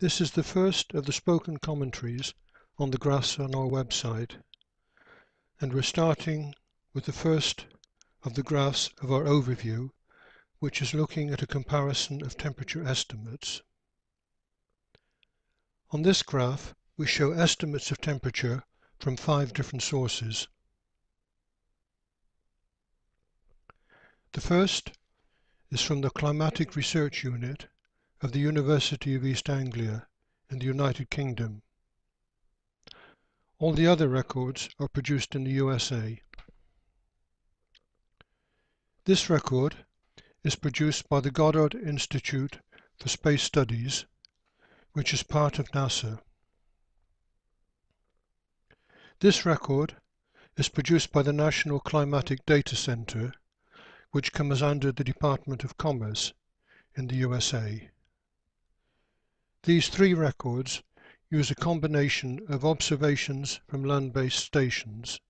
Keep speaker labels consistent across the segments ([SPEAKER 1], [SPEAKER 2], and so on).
[SPEAKER 1] This is the first of the spoken commentaries on the graphs on our website, and we're starting with the first of the graphs of our overview, which is looking at a comparison of temperature estimates. On this graph, we show estimates of temperature from 5 different sources. The first is from the Climatic Research Unit of the University of East Anglia in the United Kingdom. All the other records are produced in the USA. This record is produced by the Goddard Institute for Space Studies, which is part of NASA. This record is produced by the National Climatic Data Center, which comes under the Department of Commerce in the USA. These 3 records use a combination of observations from land-based stations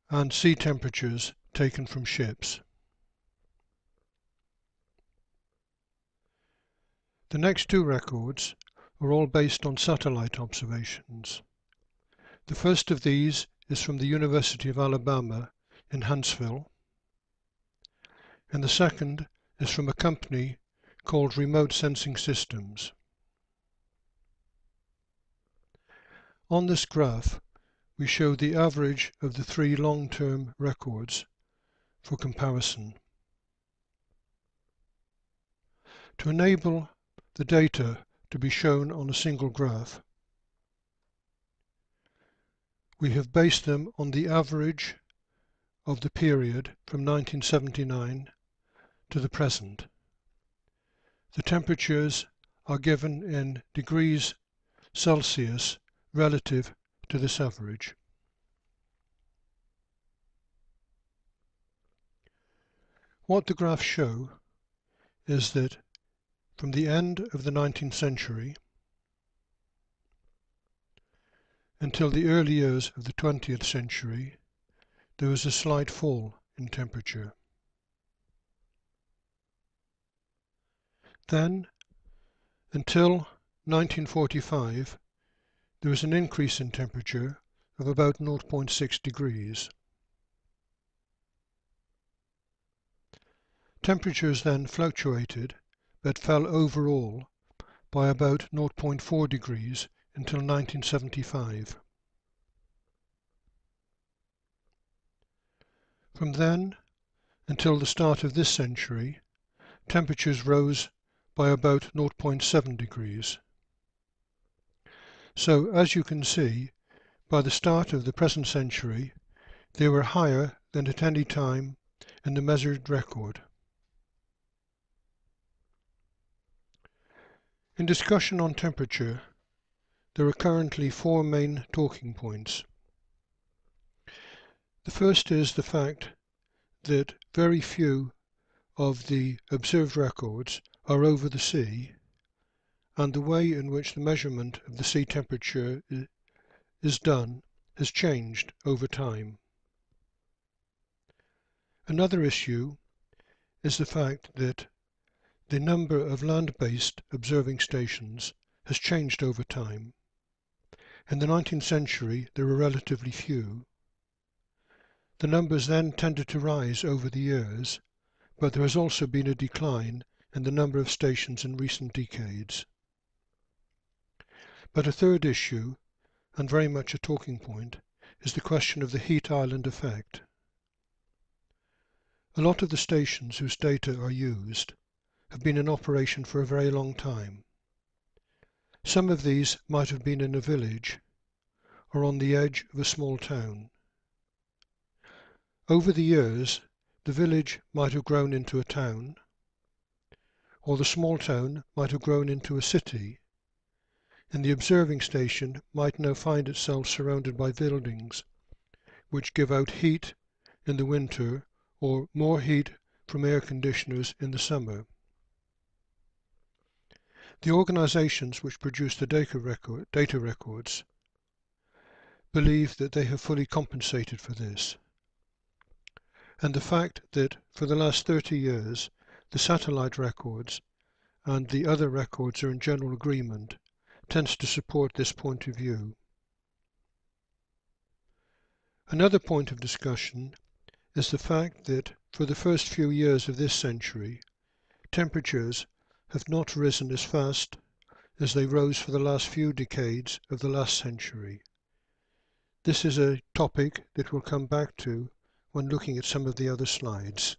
[SPEAKER 1] and sea temperatures taken from ships. The next 2 records are all based on satellite observations. The first of these is from the University of Alabama in Huntsville, and the second is from a company called Remote Sensing Systems. On this graph, we show the average of the 3 long-term records for comparison. To enable the data to be shown on a single graph, we have based them on the average of the period from 1979 to the present. The temperatures are given in degrees Celsius relative to this average. What the graphs show is that from the end of the 19th century until the early years of the 20th century, there was a slight fall in temperature. Then, until 1945, there was an increase in temperature of about 0.6 degrees. Temperatures then fluctuated, but fell overall by about 0.4 degrees until 1975. From then until the start of this century, temperatures rose by about 0.7 degrees. So, as you can see, by the start of the present century, they were higher than at any time in the measured record. In discussion on temperature, there are currently 4 main talking points. The first is the fact that very few of the observed records are over the sea, and the way in which the measurement of the sea temperature is done has changed over time. Another issue is the fact that the number of land-based observing stations has changed over time. In the 19th century, there were relatively few. The numbers then tended to rise over the years, but there has also been a decline in the number of stations in recent decades. But a third issue, and very much a talking point, is the question of the heat island effect. A lot of the stations whose data are used have been in operation for a very long time. Some of these might have been in a village or on the edge of a small town. Over the years, the village might have grown into a town, or the small town might have grown into a city, and the observing station might now find itself surrounded by buildings which give out heat in the winter or more heat from air conditioners in the summer. The organizations which produce the data records believe that they have fully compensated for this, and the fact that for the last 30 years the satellite records and the other records are in general agreement, tends to support this point of view. Another point of discussion is the fact that for the first few years of this century, temperatures have not risen as fast as they rose for the last few decades of the last century. This is a topic that we'll come back to when looking at some of the other slides.